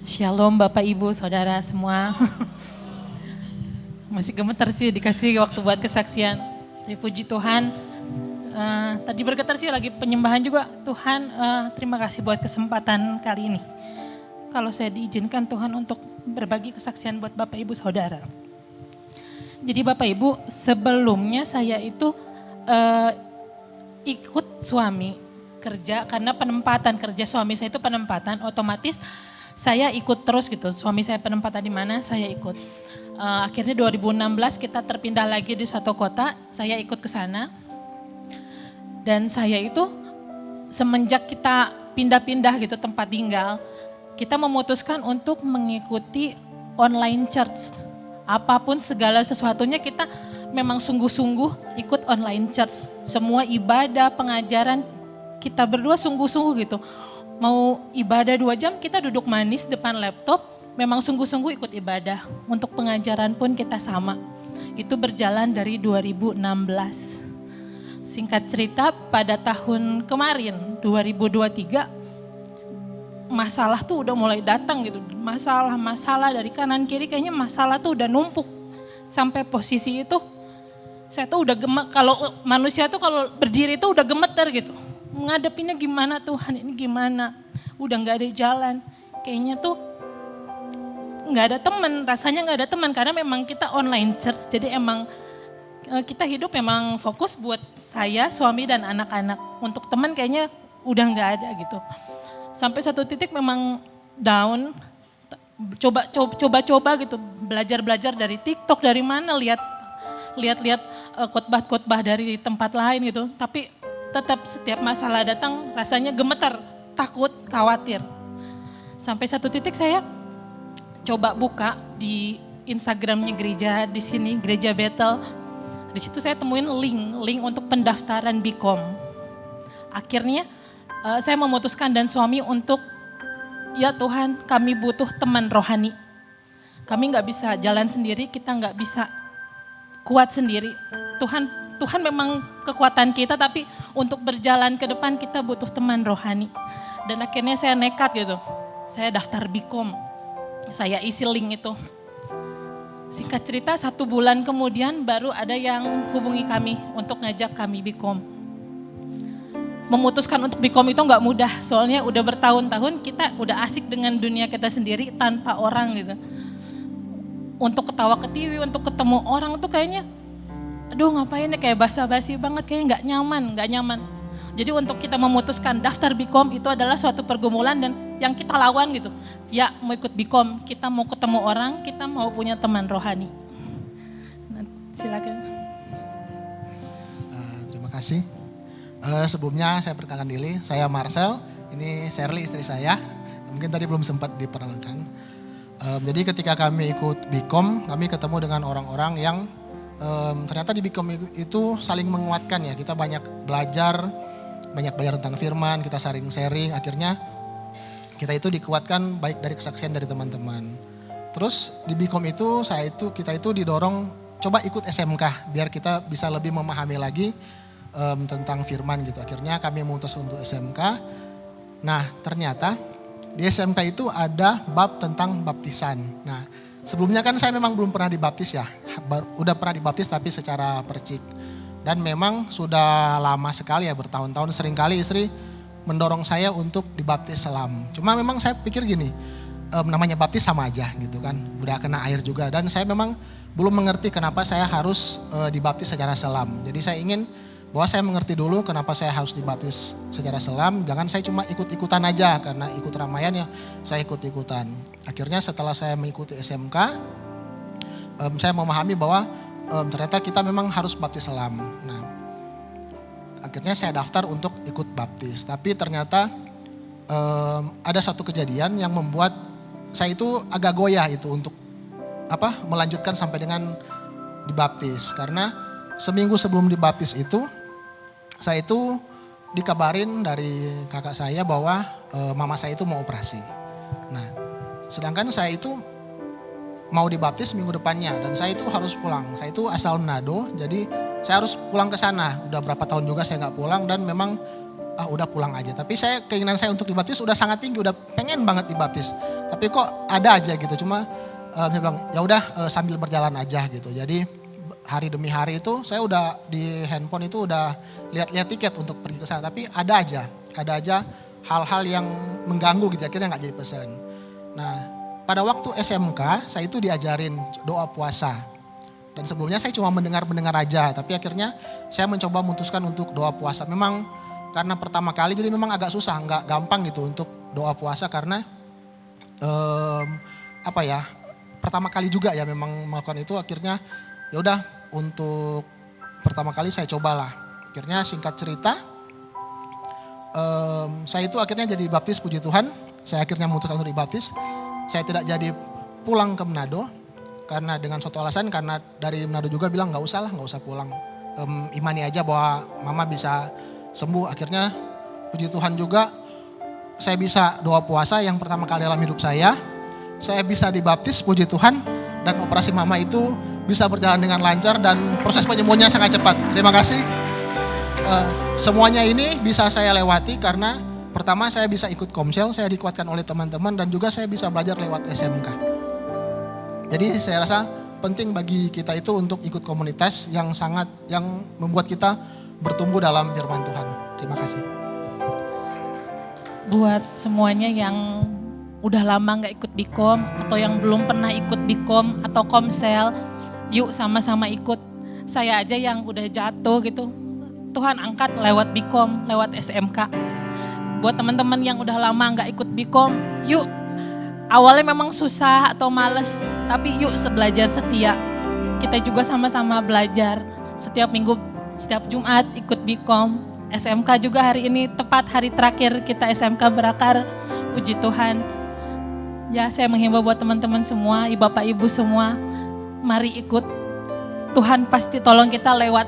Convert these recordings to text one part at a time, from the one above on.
Shalom Bapak Ibu Saudara semua. Masih gemeter sih dikasih waktu buat kesaksian. Tapi puji Tuhan. Tadi bergetar sih lagi penyembahan juga. Tuhan terima kasih buat kesempatan kali ini. Kalau saya diizinkan Tuhan untuk berbagi kesaksian buat Bapak Ibu Saudara. Jadi Bapak Ibu sebelumnya saya itu ikut suami kerja karena penempatan kerja suami saya itu penempatan otomatis saya ikut terus gitu. Suami saya penempatan di mana saya ikut. Akhirnya 2016 kita terpindah lagi di suatu kota, saya ikut ke sana. Dan saya itu semenjak kita pindah-pindah gitu tempat tinggal, kita memutuskan untuk mengikuti online church. Apapun segala sesuatunya kita memang sungguh-sungguh ikut online church. Semua ibadah, pengajaran kita berdua sungguh-sungguh gitu. Mau ibadah 2 jam kita duduk manis depan laptop, memang sungguh-sungguh ikut ibadah. Untuk pengajaran pun kita sama. Itu berjalan dari 2016. Singkat cerita pada tahun kemarin 2023 masalah tuh udah mulai datang gitu. Masalah dari kanan kiri kayaknya masalah tuh udah numpuk. Sampai posisi itu saya tuh udah kalau manusia tuh kalau berdiri tuh udah gemeter gitu. Menghadapinya gimana Tuhan, ini gimana? Udah gak ada jalan. Kayaknya tuh gak ada teman, rasanya gak ada teman. Karena memang kita online church, jadi emang kita hidup memang fokus buat saya, suami dan anak-anak. Untuk teman kayaknya udah gak ada gitu. Sampai satu titik memang down, coba gitu, belajar dari TikTok, dari mana, lihat khotbah-khotbah dari tempat lain gitu. Tapi tetap setiap masalah datang rasanya gemeter, takut, khawatir. Sampai satu titik saya coba buka di Instagramnya gereja di sini, Gereja Bethel. Di situ saya temuin link untuk pendaftaran Bicom. Akhirnya saya memutuskan dan suami untuk, ya Tuhan kami butuh teman rohani. Kami gak bisa jalan sendiri, kita gak bisa kuat sendiri. Tuhan memang kekuatan kita, tapi untuk berjalan ke depan kita butuh teman rohani. Dan akhirnya saya nekat gitu, saya daftar Bicom, saya isi link itu. Singkat cerita 1 bulan kemudian baru ada yang hubungi kami untuk ngajak kami Bicom. Memutuskan untuk Bicom itu gak mudah, soalnya udah bertahun-tahun kita udah asik dengan dunia kita sendiri tanpa orang gitu. Untuk ketawa ke TV, untuk ketemu orang tuh kayaknya aduh ngapain ya, kayak basa-basi banget, kayaknya gak nyaman. Jadi untuk kita memutuskan daftar Bicom itu adalah suatu pergumulan dan yang kita lawan gitu. Ya mau ikut Bicom, kita mau ketemu orang, kita mau punya teman rohani. Nah, silakan. Terima kasih. Sebelumnya saya perkenalkan diri, saya Marcel, ini Shirley istri saya. Mungkin tadi belum sempat diperkenalkan. Jadi ketika kami ikut Bicom, kami ketemu dengan orang-orang yang ternyata di Bicom itu saling menguatkan ya. Kita banyak belajar tentang firman, kita saling sharing, akhirnya kita itu dikuatkan baik dari kesaksian dari teman-teman. Terus di Bicom itu kita itu didorong coba ikut SMK biar kita bisa lebih memahami lagi tentang firman gitu. Akhirnya kami memutus untuk SMK. Nah ternyata di SMK itu ada bab tentang baptisan. Nah sebelumnya kan saya memang belum pernah dibaptis ya, udah pernah dibaptis tapi secara percik. Dan memang sudah lama sekali ya, bertahun-tahun seringkali istri mendorong saya untuk dibaptis selam. Cuma memang saya pikir gini, namanya baptis sama aja gitu kan, udah kena air juga. Dan saya memang belum mengerti kenapa saya harus dibaptis secara selam. Jadi saya ingin bahwa saya mengerti dulu kenapa saya harus dibaptis secara selam. Jangan saya cuma ikut-ikutan aja, karena ikut ramaian ya saya ikut-ikutan. Akhirnya setelah saya mengikuti SMK, saya memahami bahwa ternyata kita memang harus baptis selam. Nah, akhirnya saya daftar untuk ikut baptis. Tapi ternyata ada satu kejadian yang membuat saya itu agak goyah itu untuk melanjutkan sampai dengan dibaptis. Karena seminggu sebelum dibaptis itu, saya itu dikabarin dari kakak saya bahwa mama saya itu mau operasi. Nah, sedangkan saya itu mau dibaptis minggu depannya dan saya itu harus pulang. Saya itu asal Manado, jadi saya harus pulang ke sana. Udah berapa tahun juga saya nggak pulang dan memang udah pulang aja. Tapi keinginan saya untuk dibaptis udah sangat tinggi, udah pengen banget dibaptis. Tapi kok ada aja gitu, cuma saya bilang ya udah sambil berjalan aja gitu. Jadi hari demi hari itu saya udah di handphone itu udah lihat-lihat tiket untuk pergi ke sana. Tapi ada aja hal-hal yang mengganggu gitu, akhirnya nggak jadi pesan. Nah pada waktu SMK saya itu diajarin doa puasa. Dan sebelumnya saya cuma mendengar aja, tapi akhirnya saya mencoba memutuskan untuk doa puasa. Memang karena pertama kali jadi memang agak susah, nggak gampang gitu untuk doa puasa karena pertama kali juga ya memang melakukan itu. Akhirnya ya udah untuk pertama kali saya cobalah. Akhirnya singkat cerita saya itu akhirnya jadi baptis, puji Tuhan. Saya akhirnya memutuskan untuk dibaptis. Saya tidak jadi pulang ke Manado. Karena dengan suatu alasan, karena dari Manado juga bilang nggak usah pulang. Imani aja bahwa mama bisa sembuh. Akhirnya puji Tuhan juga saya bisa doa puasa yang pertama kali dalam hidup saya. Saya bisa dibaptis, puji Tuhan. Dan operasi mama itu bisa berjalan dengan lancar dan proses penyembuhannya sangat cepat. Terima kasih. Semuanya ini bisa saya lewati karena pertama saya bisa ikut komsel, saya dikuatkan oleh teman-teman dan juga saya bisa belajar lewat SMK. Jadi saya rasa penting bagi kita itu untuk ikut komunitas yang membuat kita bertumbuh dalam firman Tuhan. Terima kasih. Buat semuanya yang udah lama gak ikut Bikom atau yang belum pernah ikut Bikom atau komsel, yuk sama-sama ikut. Saya aja yang udah jatuh gitu, Tuhan angkat lewat Bikom, lewat SMK. Buat teman-teman yang udah lama gak ikut Bikom, yuk. Awalnya memang susah atau males, tapi yuk belajar setia. Kita juga sama-sama belajar. Setiap minggu, setiap Jumat ikut Bikom. SMK juga hari ini tepat hari terakhir kita SMK berakar. Puji Tuhan. Ya, saya menghimbau buat teman-teman semua, bapak ibu semua, mari ikut. Tuhan pasti tolong kita lewat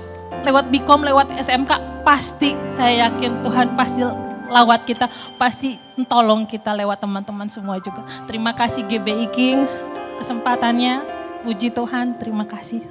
Bikom, lewat SMK. Pasti saya yakin Tuhan pasti lawat kita, pasti tolong kita lewat teman-teman semua juga. Terima kasih GBI Kings kesempatannya. Puji Tuhan, terima kasih.